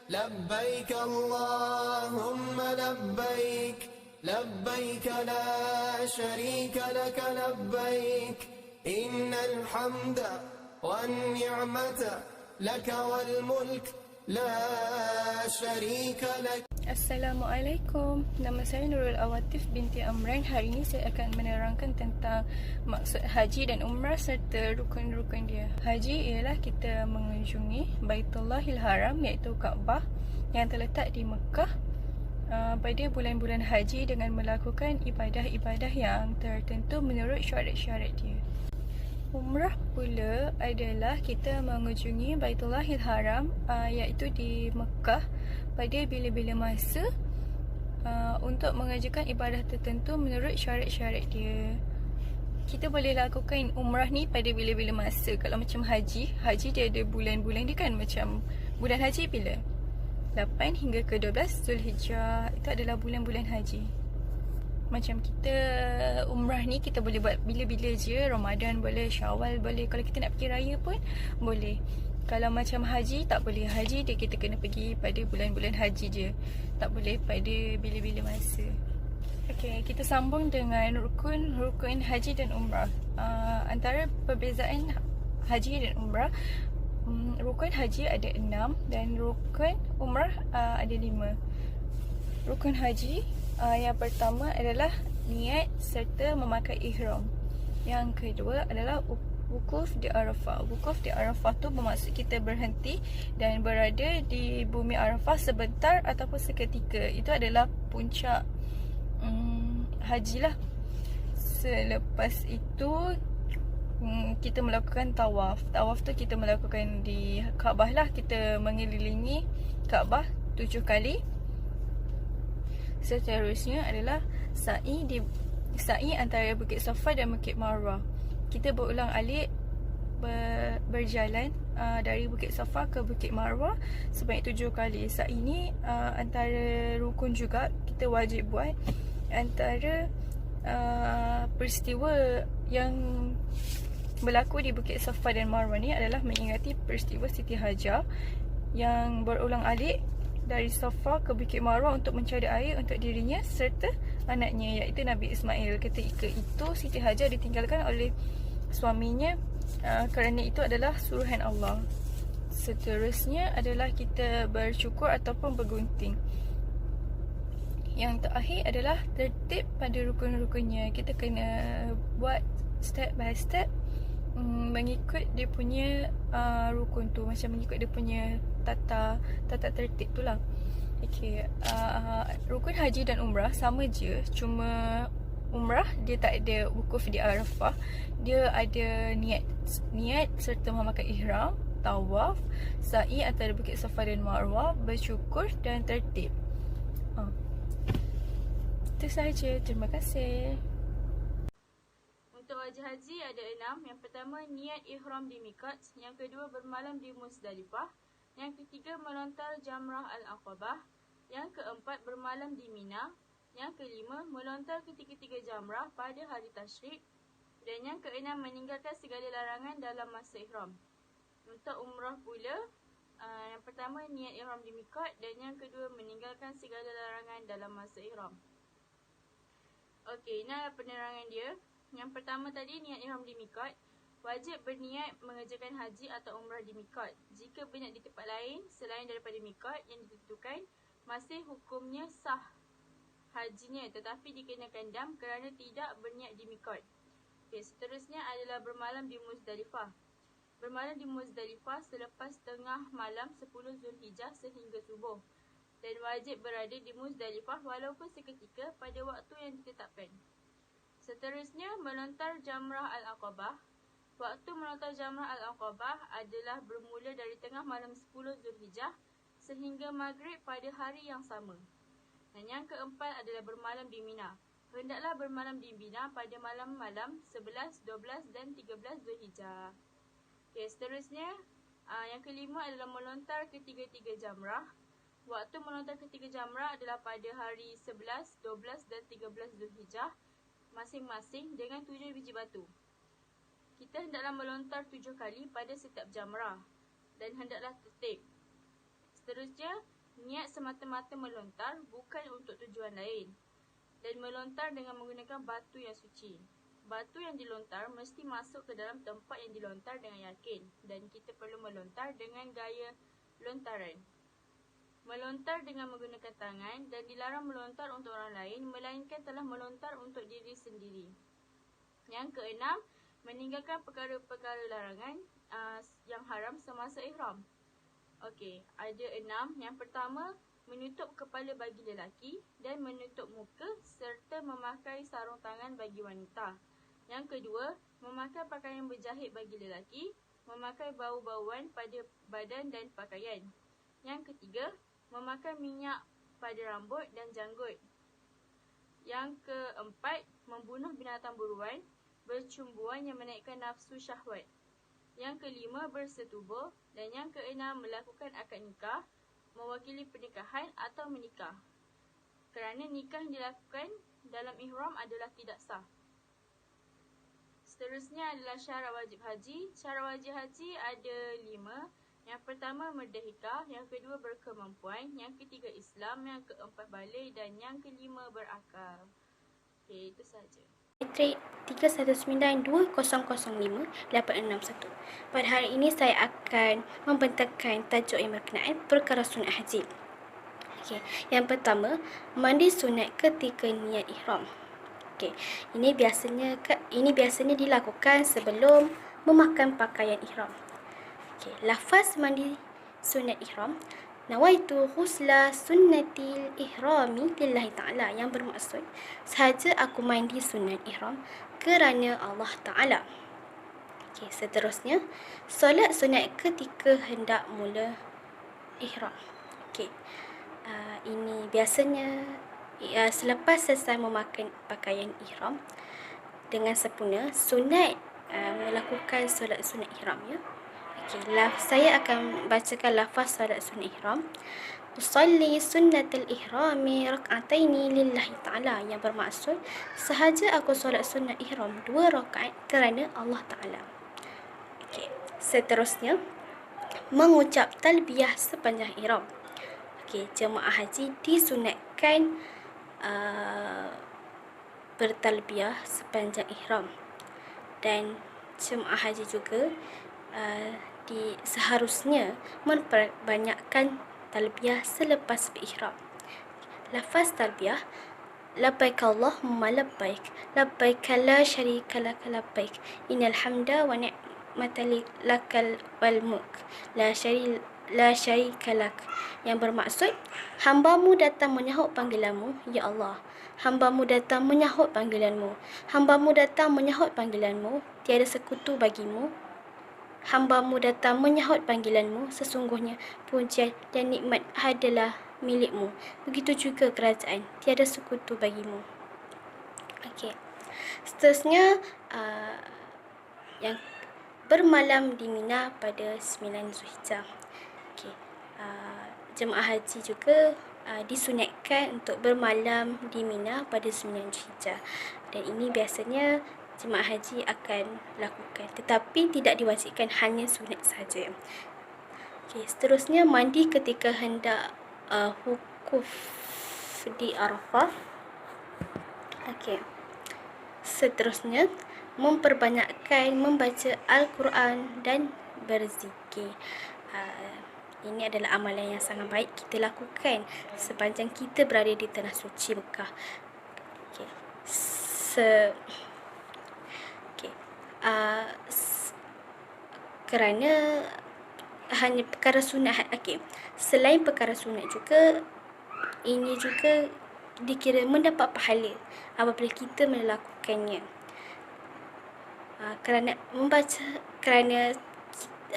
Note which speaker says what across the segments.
Speaker 1: لبيك اللهم لبيك لبيك لا شريك لك لبيك إن الحمد والنعمة لك والملك لا شريك لك.
Speaker 2: Assalamualaikum. Nama saya Nurul Awatif binti Amran. Hari ini saya akan menerangkan tentang maksud haji dan umrah serta rukun-rukun dia. Haji ialah kita mengunjungi Baitullahil Haram iaitu Kaabah yang terletak di Mekah pada bulan-bulan haji dengan melakukan ibadah-ibadah yang tertentu menurut syarat-syarat dia. Umrah pula adalah kita mengunjungi Baitullahil Haram iaitu di Mekah pada bila-bila masa untuk mengerjakan ibadah tertentu menurut syarat-syarat dia. Kita boleh lakukan umrah ni pada bila-bila masa. Kalau macam haji dia ada bulan-bulan dia kan, macam bulan haji bila? 8 hingga ke 12 Zulhijjah. Itu adalah bulan-bulan haji. Macam kita umrah ni kita boleh buat bila-bila je. Ramadan boleh, Syawal boleh. Kalau kita nak pergi raya pun boleh. Kalau macam haji tak boleh. Haji dia kita kena pergi pada bulan-bulan haji je. Tak boleh pada bila-bila masa. Okey, kita sambung dengan rukun haji dan umrah. Antara perbezaan haji dan umrah, rukun haji ada 6 dan rukun umrah ada 5. Rukun haji yang pertama adalah niat serta memakai ihram. Yang kedua adalah wukuf di Arafah. Wukuf di Arafah tu bermaksud kita berhenti dan berada di bumi Arafah sebentar ataupun seketika. Itu adalah puncak haji lah. Selepas itu kita melakukan tawaf. Tawaf tu kita melakukan di Kaabah lah. Kita mengelilingi Kaabah 7 kali. Seterusnya adalah sa'i antara Bukit Safa dan Bukit Marwah. Kita berulang-alik berjalan dari Bukit Safa ke Bukit Marwah sebanyak 7 kali. Sa'i ni antara rukun juga, kita wajib buat. Antara peristiwa yang berlaku di Bukit Safa dan Marwah ni adalah mengingati peristiwa Siti Hajar yang berulang-alik dari Safa ke Bukit Marwah untuk mencari air untuk dirinya serta anaknya iaitu Nabi Ismail. Ketika itu Siti Hajar ditinggalkan oleh suaminya kerana itu adalah suruhan Allah. Seterusnya adalah kita bercukur ataupun bergunting. Yang terakhir adalah tertib pada rukun-rukunnya. Kita kena buat step by step mengikut dia punya rukun tu, macam mengikut dia punya tata tertib tu lah. Okay, rukun haji dan umrah sama je, cuma umrah dia tak ada wukuf di Arafah. Dia ada niat serta memakai ihram, tawaf, sa'i antara Bukit Safa dan Marwah, bersyukur dan tertib. Itu sahaja. Terima kasih.
Speaker 3: Untuk wajib haji ada 6. Yang pertama, niat ihram di miqat. Yang kedua, bermalam di Muzdalifah. Yang ketiga, melontar jamrah al-Aqabah. Yang keempat, bermalam di Mina. Yang kelima, melontar ketiga-tiga jamrah pada hari tasyrik. Dan yang keenam, meninggalkan segala larangan dalam masa ihram. Untuk umrah pula, yang pertama, niat ihram di miqat. Dan yang kedua, meninggalkan segala larangan dalam masa ihram. Okey, ini adalah penerangan dia. Yang pertama tadi, niat ihram di miqat. Wajib berniat mengerjakan haji atau umrah di miqat. Jika berniat di tempat lain selain daripada miqat yang ditentukan, masih hukumnya sah hajinya, tetapi dikenakan dam kerana tidak berniat di miqat. Okay, seterusnya adalah bermalam di Muzdalifah. Bermalam di Muzdalifah selepas tengah malam 10 Zulhijjah sehingga subuh. Dan wajib berada di Muzdalifah walaupun seketika pada waktu yang ditetapkan. Seterusnya, melontar jamrah al-Aqabah. Waktu melontar jamrah al-Aqabah adalah bermula dari tengah malam 10 Zulhijjah sehingga maghrib pada hari yang sama. Dan yang keempat adalah bermalam di Mina. Hendaklah bermalam di Mina pada malam-malam 11, 12 dan 13 Zulhijjah. Okay, seterusnya, yang kelima adalah melontar ketiga-tiga jamrah. Waktu melontar ketiga jamrah adalah pada hari 11, 12 dan 13 Zulhijjah masing-masing dengan 7 biji batu. Kita hendaklah melontar 7 kali pada setiap jamrah dan hendaklah tertib. Seterusnya, niat semata-mata melontar bukan untuk tujuan lain. Dan melontar dengan menggunakan batu yang suci. Batu yang dilontar mesti masuk ke dalam tempat yang dilontar dengan yakin. Dan kita perlu melontar dengan gaya lontaran. Melontar dengan menggunakan tangan dan dilarang melontar untuk orang lain, melainkan telah melontar untuk diri sendiri. Yang keenam, meninggalkan perkara-perkara larangan yang haram semasa ihram. Okey, ada 6. Yang pertama, menutup kepala bagi lelaki dan menutup muka serta memakai sarung tangan bagi wanita. Yang kedua, memakai pakaian berjahit bagi lelaki, memakai bau-bauan pada badan dan pakaian. Yang ketiga, memakai minyak pada rambut dan janggut. Yang keempat, membunuh binatang buruan, bercumbuan yang menaikkan nafsu syahwat. Yang kelima, bersetubuh. Dan yang keenam, melakukan akad nikah, mewakili pernikahan atau menikah. Kerana nikah yang dilakukan dalam ihram adalah tidak sah. Seterusnya adalah syarat wajib haji. Syarat wajib haji ada 5. Yang pertama, merdeka. Yang kedua, berkemampuan. Yang ketiga, Islam. Yang keempat, balik. Dan yang kelima, berakal. Okey, itu sahaja.
Speaker 4: Matrik 3192005-861. Pada hari ini saya akan membentangkan tajuk yang berkenaan perkara sunat haji. Okey, yang pertama, mandi sunat ketika niat ihram. Okey, ini biasanya dilakukan sebelum memakai pakaian ihram. Okey, lafaz mandi sunat ihram, nawaitu ghusla sunnatil ihrami lillahi ta'ala, yang bermaksud sahaja aku mandi sunat ihram kerana Allah Ta'ala. Okey, seterusnya, solat sunat ketika hendak mula ihram. Okey, ini biasanya selepas selesai memakai pakaian ihram dengan sempurna, sunat melakukan solat sunat ihram, ya. Okay, saya akan bacakan lafaz solat sunat ihram. Usalli sunnatul ihrami rak'ataini lillahi ta'ala, yang bermaksud sahaja aku solat sunat ihram 2 rakaat kerana Allah Ta'ala. Okay, seterusnya, mengucap talbiyah sepanjang ihram. Okay, jemaah haji disunatkan bertalbiyah sepanjang ihram. Dan jemaah haji juga seharusnya memperbanyakkan talbiyah selepas berihram. Lafaz talbiyah, labbaik Allahumma labbaik, labbaik la syarika lak labbaik, innal hamda wa ni'mata lakal wal mulk, la syarika lak, yang bermaksud hambamu datang menyahut panggilanmu, ya Allah. Hambamu datang menyahut panggilanmu. Hambamu datang menyahut panggilanmu, tiada sekutu bagimu. Hambamu datang menyahut panggilanmu, sesungguhnya pujian dan nikmat adalah milikmu. Begitu juga kerajaan, tiada sekutu bagimu. Okey. Seterusnya, yang bermalam di Mina pada 9 Zulhijjah. Okey. Jemaah haji juga disunatkan untuk bermalam di Mina pada 9 Zulhijjah. Dan ini biasanya jemaah haji akan lakukan, tetapi tidak diwajibkan, hanya sunat sahaja. Okay, seterusnya, mandi ketika hendak wukuf di Arafah. Okay. Seterusnya, memperbanyakkan membaca Al-Quran dan berzikir. Ini adalah amalan yang sangat baik kita lakukan sepanjang kita berada di tanah suci Mekah. Okay. Kerana hanya perkara sunat. Okey, selain perkara sunat juga, ini juga dikira mendapat pahala apabila kita melakukannya.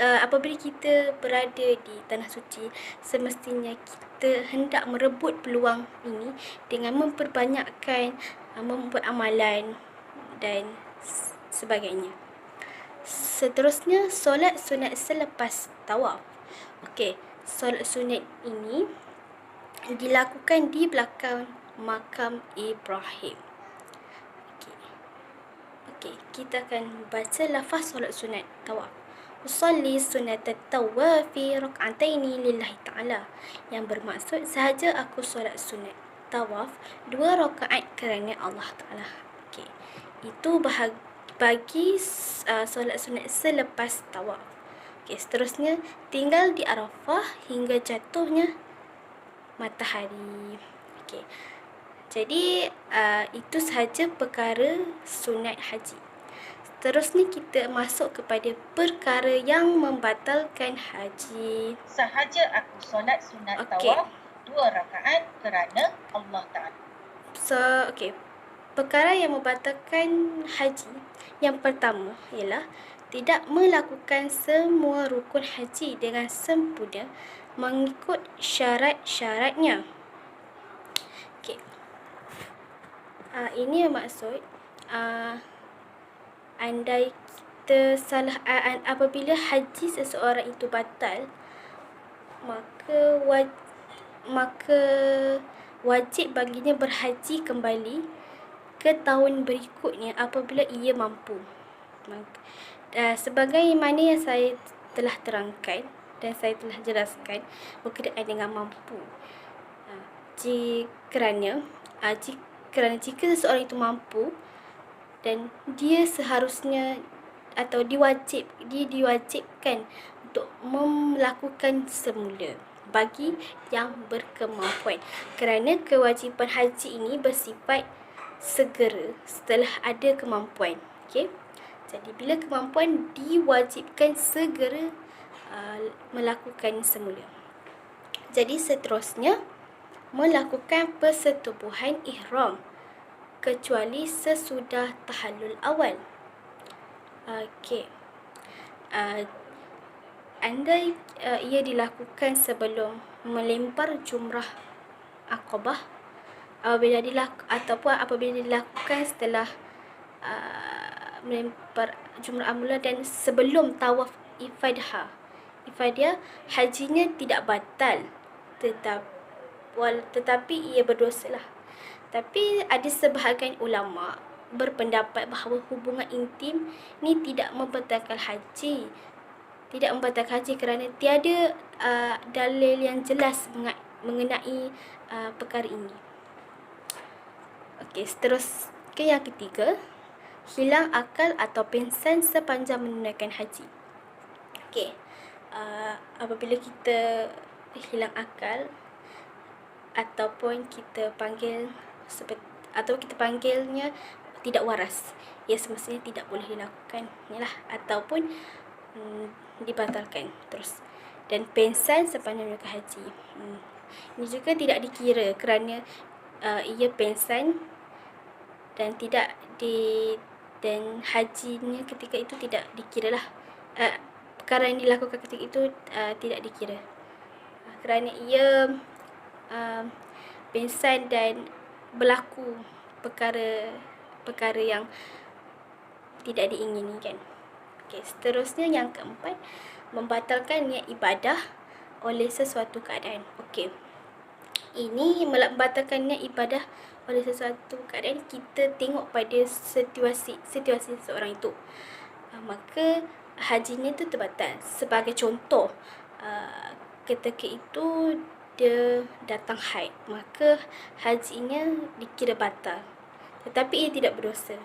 Speaker 4: Apabila kita berada di tanah suci, semestinya kita hendak merebut peluang ini dengan memperbanyakkan membuat amalan dan sebagainya. Seterusnya, solat sunat selepas tawaf. Okey, solat sunat ini dilakukan di belakang makam Ibrahim. Okey, kita akan baca lafaz solat sunat tawaf. usalli sunnatat tawafi rak'ataini lillahi ta'ala, yang bermaksud sahaja aku solat sunat tawaf 2 rakaat kerana Allah Ta'ala. Okey. Itu bagi solat sunat selepas tawaf. Okey, seterusnya tinggal di Arafah hingga jatuhnya matahari. Okey. Jadi itu sahaja perkara sunat haji. Seterusnya kita masuk kepada perkara yang membatalkan haji.
Speaker 5: Sahaja aku solat sunat tawaf 2 rakaat kerana Allah Ta'ala.
Speaker 4: Okey. Perkara yang membatalkan haji yang pertama ialah tidak melakukan semua rukun haji dengan sempurna mengikut syarat-syaratnya. Okey. Ini bermaksud andai kita apabila haji seseorang itu batal, maka wajib baginya berhaji kembali ke tahun berikutnya apabila ia mampu. Sebagaimana yang saya telah terangkan dan saya telah jelaskan berkenaan dengan mampu. Kerana jika seseorang itu mampu dan dia seharusnya atau diwajibkan untuk melakukan semula bagi yang berkemampuan, kerana kewajipan haji ini bersifat segera setelah ada kemampuan. Okey, jadi bila kemampuan diwajibkan segera melakukan semula. Jadi seterusnya melakukan persetubuhan ihram kecuali sesudah tahallul awal. Okey. Andai ia dilakukan sebelum melempar jumrah Aqabah, apabila dilakukan setelah melempar jumrah amula dan sebelum tawaf ifadah, hajinya tidak batal, tetapi ia berdosalah. Tapi ada sebahagian ulama berpendapat bahawa hubungan intim ni tidak membatalkan haji. Kerana tiada dalil yang jelas mengenai perkara ini. Okey, terus ke yang ketiga, hilang akal atau pingsan sepanjang menunaikan haji. Okey, apabila kita hilang akal ataupun kita panggilnya tidak waras, ia semestinya tidak boleh dilakukan ataupun dibatalkan terus. Dan pingsan sepanjang menunaikan haji, ini juga tidak dikira kerana ia pingsan dan dan hajinya ketika itu tidak dikiralah. Perkara yang dilakukan ketika itu tidak dikira kerana ia pingsan dan berlaku perkara yang tidak diinginkan. Okey, seterusnya yang keempat, membatalkan niat ibadah oleh sesuatu keadaan. Okey, ini membatalkan niat ibadah oleh sesuatu keadaan, kita tengok pada situasi seseorang itu, maka hajinya itu terbatal. Sebagai contoh, ketika itu dia datang haid, maka hajinya dikira batal, tetapi ia tidak berdosa.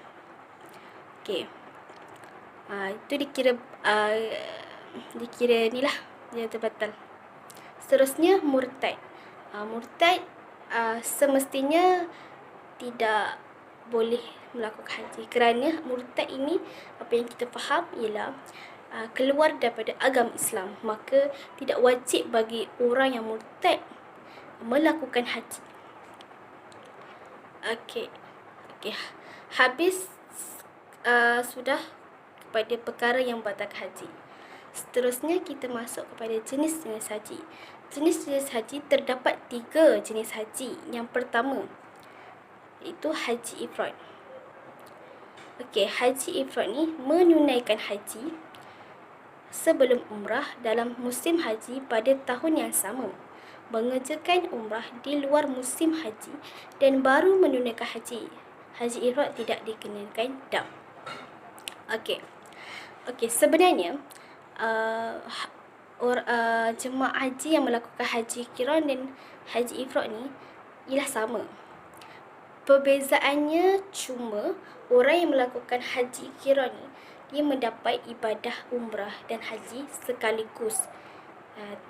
Speaker 4: Okey, itu dikira inilah dia terbatal. Seterusnya murtad. Murtad semestinya tidak boleh melakukan haji, kerana murtad ini, apa yang kita faham ialah keluar daripada agama Islam, maka tidak wajib bagi orang yang murtad melakukan haji. Okey, habis sudah kepada perkara yang membatalkan haji. Seterusnya kita masuk kepada jenis-jenis haji. Jenis-jenis haji terdapat 3 jenis haji. Yang pertama itu haji ifrad. Okey, haji ifrad ni menunaikan haji sebelum umrah dalam musim haji pada tahun yang sama, mengerjakan umrah di luar musim haji dan baru menunaikan haji. Haji ifrad tidak dikenakan dam. Okey, sebenarnya jemaah haji yang melakukan haji qiran dan haji ifrad ni ialah sama. Perbezaannya cuma orang yang melakukan haji qiran ni dia mendapat ibadah umrah dan haji sekaligus.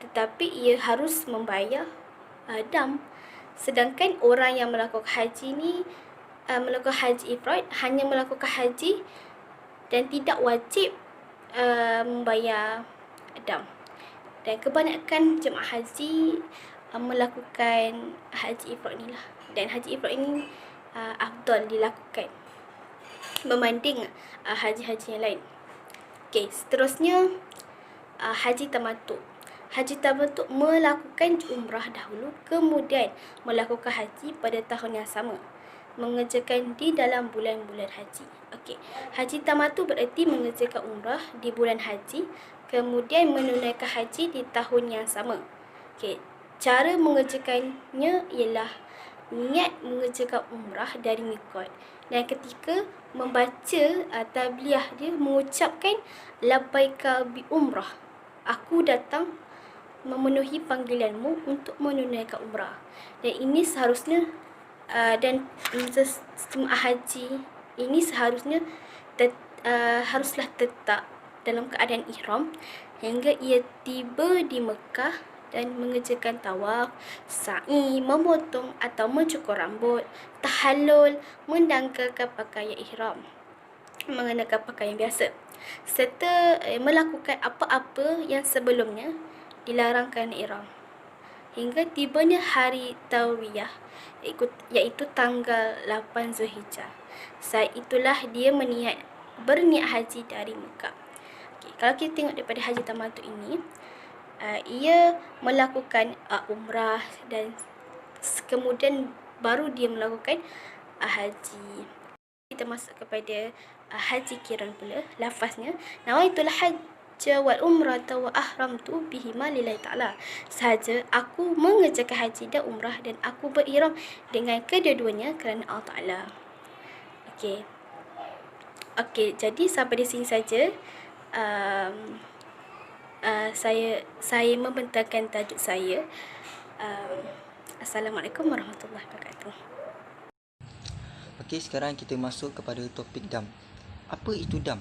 Speaker 4: Tetapi ia harus membayar dam. Sedangkan orang yang melakukan haji ni melakukan haji ifrad hanya melakukan haji dan tidak wajib membayar dam. Dan kebanyakan jemaah haji melakukan haji ifrad ni lah. Dan haji ifrad ini afdal dilakukan berbanding haji-haji yang lain. Okey, seterusnya haji tamattu. Haji tamattu melakukan umrah dahulu kemudian melakukan haji pada tahun yang sama, mengerjakan di dalam bulan-bulan haji. Okey, haji tamattu bererti mengerjakan umrah di bulan haji kemudian menunaikan haji di tahun yang sama. Okey, cara mengerjakannya ialah niat mengerjakan umrah dari miqat dan ketika membaca tabliyah dia mengucapkan labbaika bi umrah, aku datang memenuhi panggilanmu untuk menunaikan umrah. Dan ini seharusnya dan jemaah haji ini seharusnya haruslah tetap dalam keadaan ihram hingga ia tiba di Mekah dan mengerjakan tawaf, sa'i, memotong atau mencukur rambut, tahallul, mendanggalkan pakaian ihram, mengenakan pakaian biasa, serta melakukan apa-apa yang sebelumnya dilarangkan ihram hingga tibanya hari Tarwiyah iaitu tanggal 8 Zulhijjah. Saat itulah dia berniat haji dari Mekah. Okay, kalau kita tengok daripada haji tamattu ini, ia melakukan umrah dan kemudian baru dia melakukan haji. Kita masuk kepada haji qiran pula. Lafaznya nawaitulah hajja wal umrata wa ahramtu bihima lillahi ta'ala. Sahaja aku mengerjakan haji dan umrah dan aku berihram dengan kedua-duanya kerana Allah Ta'ala. Okey, jadi sampai di sini saja. Saya membentangkan tajuk saya. Assalamualaikum warahmatullahi wabarakatuh.
Speaker 6: Okey, sekarang kita masuk kepada topik dam. Apa itu dam?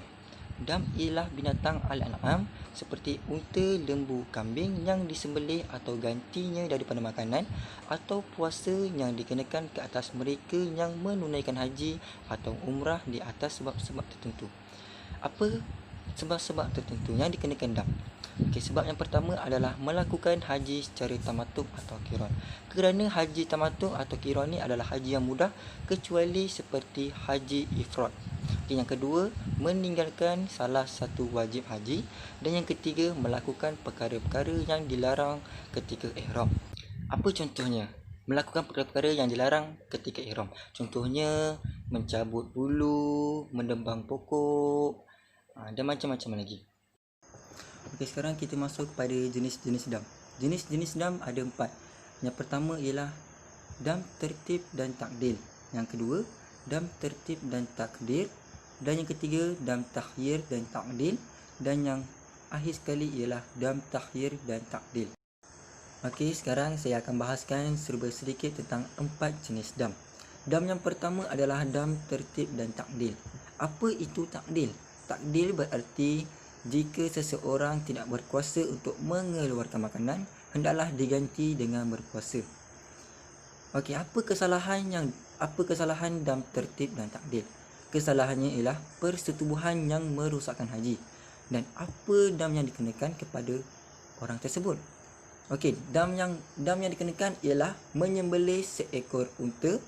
Speaker 6: Dam ialah binatang al-an'am seperti unta, lembu, kambing yang disembelih atau gantinya daripada makanan atau puasa yang dikenakan ke atas mereka yang menunaikan haji atau umrah di atas sebab-sebab tertentu. Apa sebab-sebab tertentu yang dikenakan dam? Okey, sebab yang pertama adalah melakukan haji secara tamattu atau qiran. Kerana haji tamattu atau qiran ni adalah haji yang mudah kecuali seperti haji ifrad. Okey, yang kedua, meninggalkan salah satu wajib haji, dan yang ketiga, melakukan perkara-perkara yang dilarang ketika ihram. Apa contohnya? Melakukan perkara-perkara yang dilarang ketika ihram. Contohnya mencabut bulu, menebang pokok dan macam-macam lagi. Okey, sekarang kita masuk kepada jenis-jenis dam. Jenis-jenis dam ada 4. Yang pertama ialah dam tertib dan takdil. Yang kedua, dam tertib dan takdir. Dan yang ketiga, dam takhyir dan takdil. Dan yang akhir sekali ialah dam takhyir dan takdil. Okey, sekarang saya akan bahaskan serba sedikit tentang 4 jenis dam. Dam yang pertama adalah dam tertib dan takdil. Apa itu takdil? Takdil berarti jika seseorang tidak berkuasa untuk mengeluarkan makanan, hendaklah diganti dengan berpuasa. Okey, apa kesalahan dam tertib dan takdil? Kesalahannya ialah persetubuhan yang merosakkan haji. Dan apa dam yang dikenakan kepada orang tersebut? Okey, dam yang dikenakan ialah menyembelih seekor unta.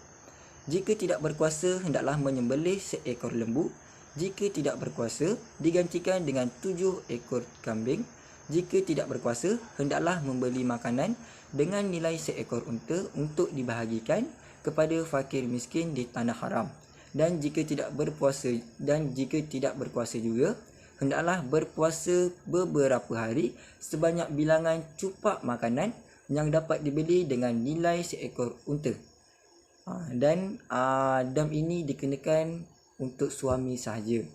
Speaker 6: Jika tidak berkuasa, hendaklah menyembelih seekor lembu. Jika tidak berkuasa, digantikan dengan 7 ekor kambing. Jika tidak berkuasa, hendaklah membeli makanan dengan nilai seekor unta untuk dibahagikan kepada fakir miskin di tanah haram. Dan jika tidak berpuasa juga, hendaklah berpuasa beberapa hari sebanyak bilangan cupak makanan yang dapat dibeli dengan nilai seekor unta. Dan dam ini dikenakan untuk suami sahaja.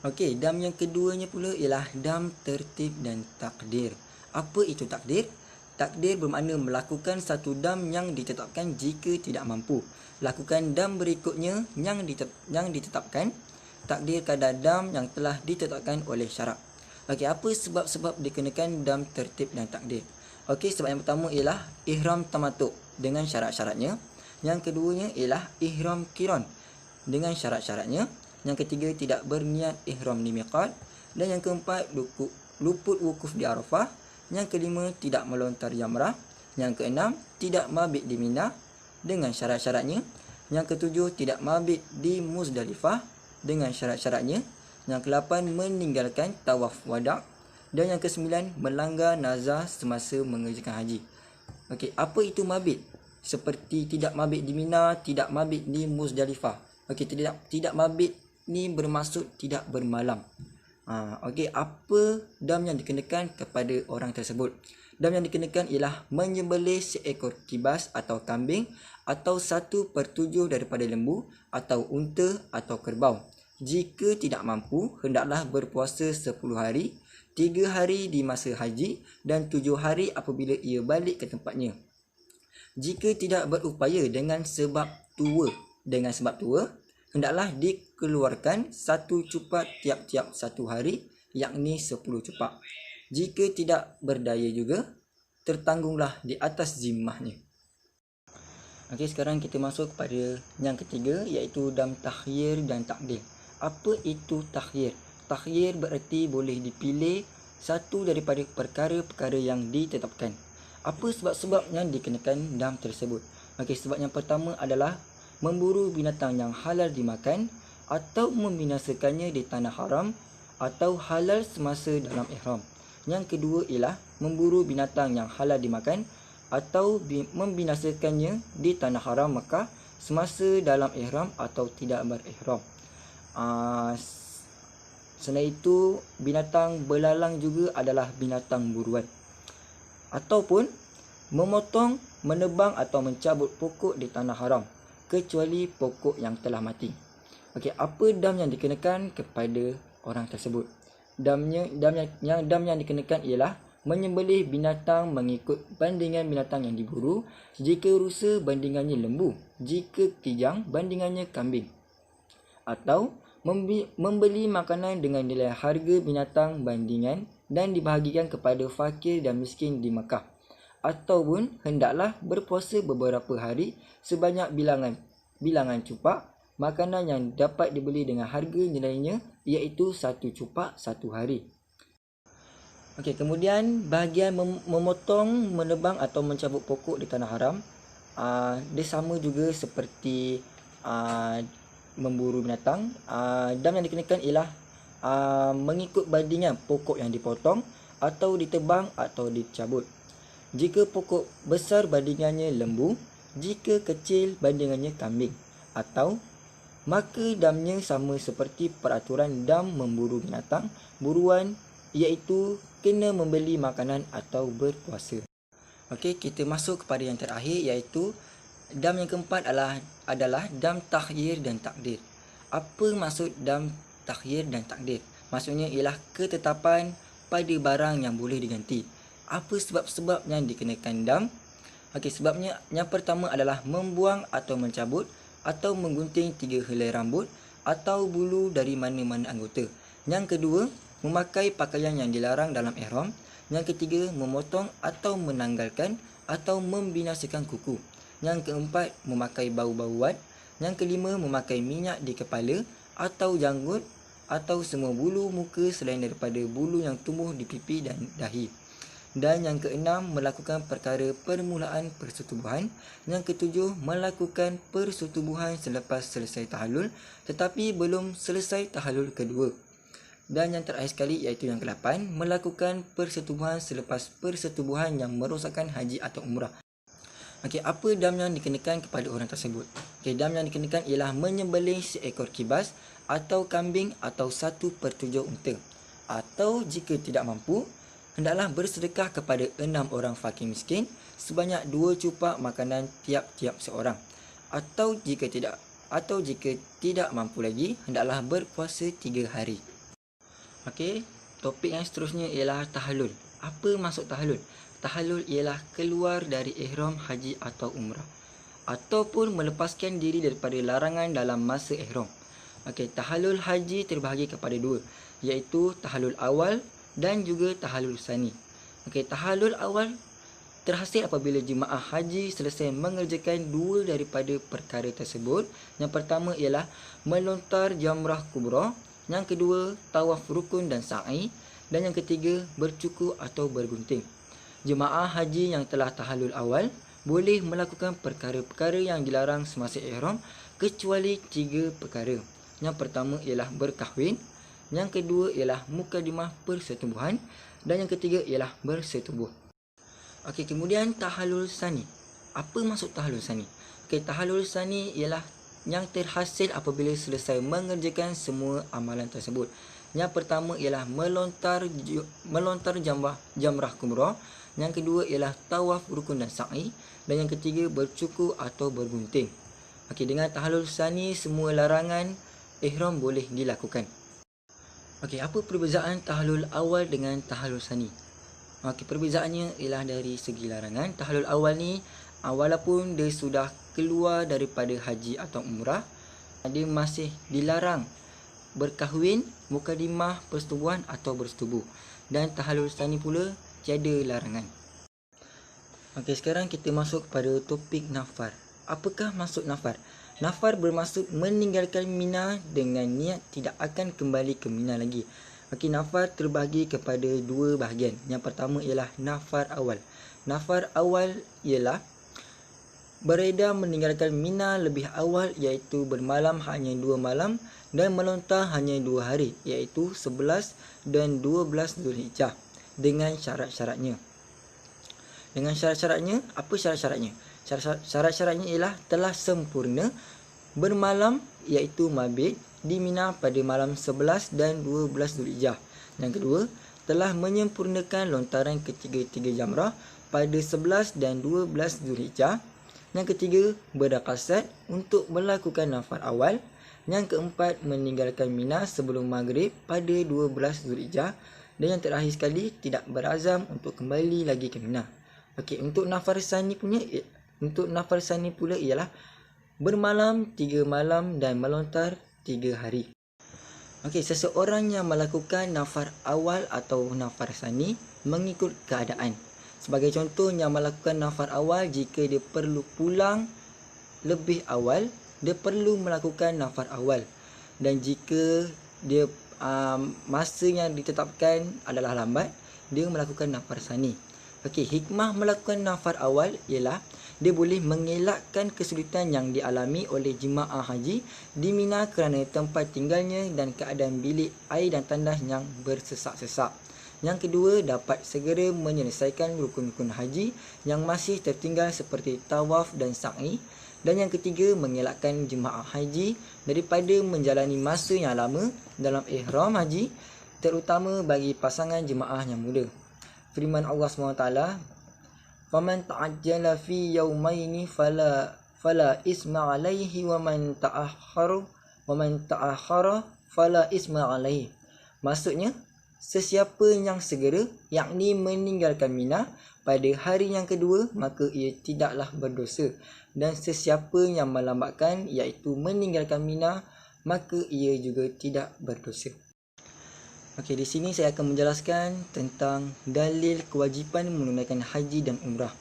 Speaker 6: Okey, dam yang keduanya pula ialah dam tertib dan takdir. Apa itu takdir? Takdir bermakna melakukan satu dam yang ditetapkan jika tidak mampu. Lakukan dam berikutnya yang ditetapkan. Takdir kadar dam yang telah ditetapkan oleh syarak. Okey, apa sebab-sebab dikenakan dam tertib dan takdir? Okey, sebab yang pertama ialah ihram tamatuk dengan syarat-syaratnya. Yang keduanya ialah ihram qiran dengan syarat-syaratnya. Yang ketiga, tidak berniat ihram di miqat. Dan yang keempat, luput wukuf di Arafah. Yang kelima, tidak melontar jamrah. Yang keenam, tidak mabit di Mina dengan syarat-syaratnya. Yang ketujuh, tidak mabit di Muzdalifah dengan syarat-syaratnya. Yang ke-8, meninggalkan tawaf wada'. Dan yang ke-9, melanggar nazar semasa mengerjakan haji. Okey, apa itu mabit? Seperti tidak mabit di Mina, tidak mabit di Muzdalifah. Okey, tidak mabit ni bermaksud tidak bermalam. Okey, apa dam yang dikenakan kepada orang tersebut? Dam yang dikenakan ialah menyembelih seekor kibas atau kambing atau 1/7 daripada lembu atau unta atau kerbau. Jika tidak mampu, hendaklah berpuasa 10 hari, 3 hari di masa haji dan 7 hari apabila ia balik ke tempatnya. Jika tidak berupaya dengan sebab tua, hendaklah dikeluarkan 1 cupak tiap-tiap 1 hari, yakni 10 cupak. Jika tidak berdaya juga, tertanggunglah di atas zimmahnya. Okey, sekarang kita masuk kepada yang ketiga, iaitu dam takhyir dan takdir. Apa itu takhyir? Takhyir bererti boleh dipilih satu daripada perkara-perkara yang ditetapkan. Apa sebab-sebab yang dikenakan dam tersebut? Okey, sebab yang pertama adalah memburu binatang yang halal dimakan atau membinasakannya di tanah haram atau halal semasa dalam ihram. Yang kedua ialah memburu binatang yang halal dimakan atau membinasakannya di tanah haram Makkah semasa dalam ihram atau tidak berihram. Selain itu, binatang belalang juga adalah binatang buruan. Ataupun memotong, menebang atau mencabut pokok di tanah haram kecuali pokok yang telah mati. Okey, apa dam yang dikenakan kepada orang tersebut? Dam yang dikenakan ialah menyembelih binatang mengikut bandingan binatang yang diburu. Jika rusa, bandingannya lembu. Jika kijang, bandingannya kambing. Atau membeli makanan dengan nilai harga binatang bandingan dan dibahagikan kepada fakir dan miskin di Makkah. Ataupun hendaklah berpuasa beberapa hari sebanyak bilangan cupak makanan yang dapat dibeli dengan harga nilainya, iaitu 1 cupak 1 hari. Okey, kemudian bahagian memotong, menebang atau mencabut pokok di tanah haram, dia sama juga seperti memburu binatang. Dam yang dikenakan ialah mengikut bandingan pokok yang dipotong atau ditebang atau dicabut. Jika pokok besar, bandingannya lembu. Jika kecil, bandingannya kambing. Atau maka damnya sama seperti peraturan dam memburu binatang buruan, iaitu kena membeli makanan atau berpuasa. Okey, kita masuk kepada yang terakhir, iaitu dam yang keempat adalah dam takhyir dan takdir. Apa maksud dam takhyir dan takdir? Maksudnya ialah ketetapan pada barang yang boleh diganti. Apa sebab-sebab yang dikenakan dam? Okey, sebabnya yang pertama adalah membuang atau mencabut atau menggunting 3 helai rambut atau bulu dari mana-mana anggota. Yang kedua, memakai pakaian yang dilarang dalam ihram. Yang ketiga, memotong atau menanggalkan atau membinasakan kuku. Yang keempat, memakai bau-bauan. Yang kelima, memakai minyak di kepala atau janggut atau semua bulu muka selain daripada bulu yang tumbuh di pipi dan dahi. Dan yang keenam, melakukan perkara permulaan persetubuhan. Yang ketujuh, melakukan persetubuhan selepas selesai tahallul tetapi belum selesai tahallul kedua. Dan yang terakhir sekali, iaitu yang ke-8, melakukan persetubuhan selepas persetubuhan yang merosakkan haji atau umrah. Okey, apa dam yang dikenakan kepada orang tersebut? Okey, dam yang dikenakan ialah menyembelih seekor kibas atau kambing atau 1/7 unta. Atau jika tidak mampu, hendaklah bersedekah kepada 6 orang fakir miskin sebanyak 2 cupak makanan tiap-tiap seorang. Atau jika tidak mampu lagi, hendaklah berpuasa 3 hari. Okey, topik yang seterusnya ialah tahallul. Apa maksud tahallul? Tahallul ialah keluar dari ihram haji atau umrah ataupun melepaskan diri daripada larangan dalam masa ihram. Okey, tahallul haji terbahagi kepada dua, iaitu tahallul awal dan juga tahallul sani. Okey, tahallul awal terhasil apabila jemaah haji selesai mengerjakan dua daripada perkara tersebut. Yang pertama ialah melontar jamrah kubra, yang kedua tawaf rukun dan sa'i, dan yang ketiga bercukur atau bergunting. Jemaah haji yang telah tahallul awal boleh melakukan perkara-perkara yang dilarang semasa ihram kecuali 3 perkara. Yang pertama ialah berkahwin, yang kedua ialah mukadimah persetubuhan, dan yang ketiga ialah bersetubuh. Okey, kemudian tahallul sani. Apa maksud tahallul sani? Okey, tahallul sani ialah yang terhasil apabila selesai mengerjakan semua amalan tersebut. Yang pertama ialah melontar jamrah kubra, yang kedua ialah tawaf rukun dan sa'i, dan yang ketiga bercukur atau bergunting. Okey, dengan tahallul sani semua larangan ihram boleh dilakukan. Okey, apa perbezaan tahallul awal dengan tahallul sani? Okey, perbezaannya ialah dari segi larangan. Tahallul awal ni walaupun dia sudah keluar daripada haji atau umrah, dia masih dilarang berkahwin, mukadimah persetubuhan atau bersetubuh. Dan tahallul sani pula tiada larangan. Okey, sekarang kita masuk pada topik nafar. Apakah maksud nafar? Nafar bermaksud meninggalkan Mina dengan niat tidak akan kembali ke Mina lagi. Okey, nafar terbahagi kepada dua bahagian. Yang pertama ialah nafar awal. Nafar awal ialah beredar meninggalkan Mina lebih awal, iaitu bermalam hanya 2 malam dan melontar hanya 2 hari, iaitu 11 dan 12 Zulhijjah dengan syarat-syaratnya. Dengan syarat-syaratnya, apa syarat-syaratnya? Syarat-syaratnya ialah telah sempurna bermalam, iaitu mabit di Mina pada malam 11 dan 12 Zulhijjah. Yang kedua, telah menyempurnakan lontaran ketiga-tiga jamrah pada 11 dan 12 Zulhijjah. Yang ketiga, berdakasat untuk melakukan nafar awal. Yang keempat, meninggalkan Mina sebelum maghrib pada 12 Zulhijjah. Dan yang terakhir sekali, tidak berazam untuk kembali lagi ke Mina. Okey, untuk nafar sani pula ialah bermalam 3 malam dan melontar 3 hari. Okey, seseorang yang melakukan nafar awal atau nafar sani mengikut keadaan. Sebagai contoh, yang melakukan nafar awal, jika dia perlu pulang lebih awal, dia perlu melakukan nafar awal. Dan jika dia masa yang ditetapkan adalah lambat, dia melakukan nafar sani. Okey, hikmah melakukan nafar awal ialah dia boleh mengelakkan kesulitan yang dialami oleh jemaah haji di Mina kerana tempat tinggalnya dan keadaan bilik air dan tandas yang bersesak-sesak. Yang kedua, dapat segera menyelesaikan rukun-rukun haji yang masih tertinggal seperti tawaf dan sa'i. Dan yang ketiga, mengelakkan jemaah haji daripada menjalani masa yang lama dalam ihram haji, terutama bagi pasangan jemaah yang muda. Firman Allah SWT, "Faman ta'ajjala fi yawmaini fala isma alaihi wa man ta'akhkhara fala isma alaihi." Maksudnya, sesiapa yang segera, yakni meninggalkan Mina pada hari yang kedua, maka ia tidaklah berdosa. Dan sesiapa yang melambatkan, iaitu meninggalkan Mina, maka ia juga tidak berdosa. Okey, di sini saya akan menjelaskan tentang dalil kewajipan menunaikan haji dan umrah.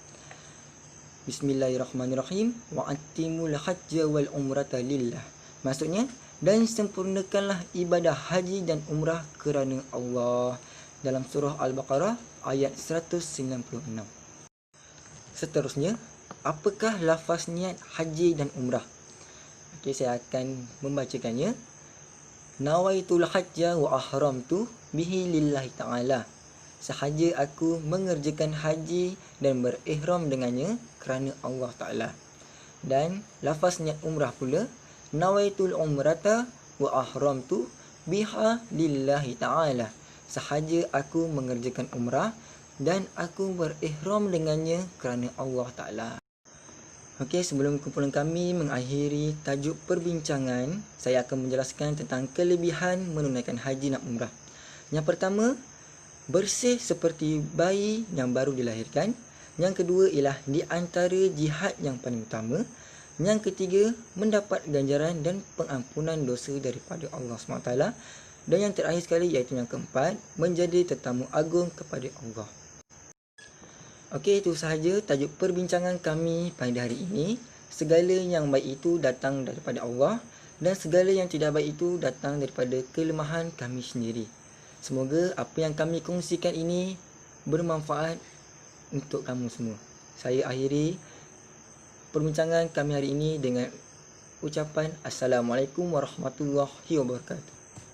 Speaker 6: Bismillahirrahmanirrahim. Wa atimul hajja wal umrata lillah. Maksudnya, dan sempurnakanlah ibadah haji dan umrah kerana Allah. Dalam surah Al-Baqarah ayat 196. Seterusnya, apakah lafaz niat haji dan umrah? Okey, saya akan membacakannya. Nawaitul hajja wa ahramtu bihi lillahi ta'ala. Sahaja aku mengerjakan haji dan berihram dengannya kerana Allah Ta'ala. Dan lafaz niat umrah pula, nawaitul umrata wa ahramtu biha lillahi ta'ala. Sahaja aku mengerjakan umrah dan aku berihram dengannya kerana Allah Ta'ala. Okey, sebelum kumpulan kami mengakhiri tajuk perbincangan, saya akan menjelaskan tentang kelebihan menunaikan haji dan umrah. Yang pertama, bersih seperti bayi yang baru dilahirkan. Yang kedua ialah di antara jihad yang paling utama. Yang ketiga, mendapat ganjaran dan pengampunan dosa daripada Allah SWT. Dan yang terakhir sekali iaitu yang keempat, menjadi tetamu agung kepada Allah. Okey, itu sahaja tajuk perbincangan kami pada hari ini. Segala yang baik itu datang daripada Allah dan segala yang tidak baik itu datang daripada kelemahan kami sendiri. Semoga apa yang kami kongsikan ini bermanfaat untuk kamu semua. Saya akhiri perbincangan kami hari ini dengan ucapan Assalamualaikum warahmatullahi wabarakatuh.